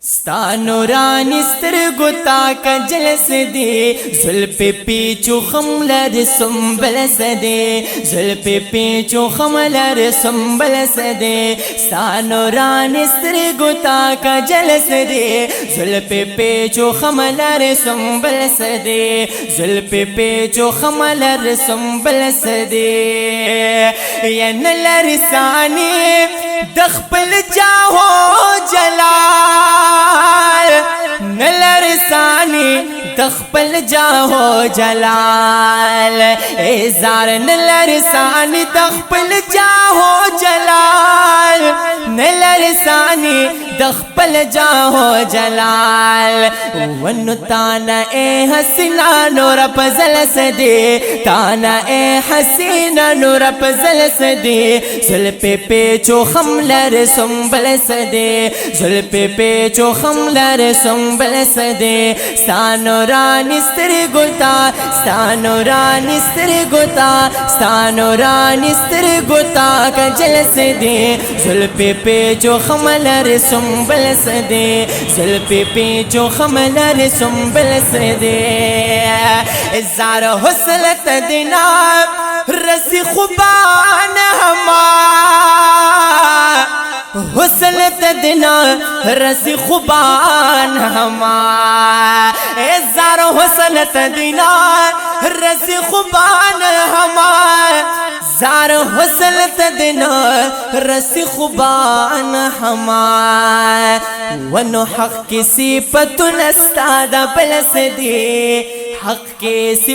ستا نورانی سترگو تا کجلس دی زلپ پیچو خملر سنبلس دی زلپ پیچو خملر سنبلس دی ستا نورانی سترگو تا کجلس دی زلپ پیچو خملر سنبلس دی زلپ پیچو خملر سنبلس دی ین لرسانی دخپل جاہو جلال نلرسانی دخپل جاہو جلال ایزار نلرسانی دخپل جاہو جلال نلرسانی دخپل جاہو جلال ونو تانا اے حسینہ نور پزل سدے تانا اے حسینہ نور پزل سدے زلپ پیچو خملر سنبل سدے زلپ پیچو خملر سنبل سدے ستانورانی سترگوتا ستانورانی سترگوتا ستانورانی سترگوتا کجل سدے زلپ پیچو خملر سنبل سدے زلپ پیچو خملر سنبل سدے زار حسلت دینا رسی خوبان ہما حسلت دینا رسی خوبان ہما زار حسلت دینا رسی خوبان ہما زار حسلت دینا رسی خوبان ہما ونو حق کی صفت نستاد بلس دی حق کی صفت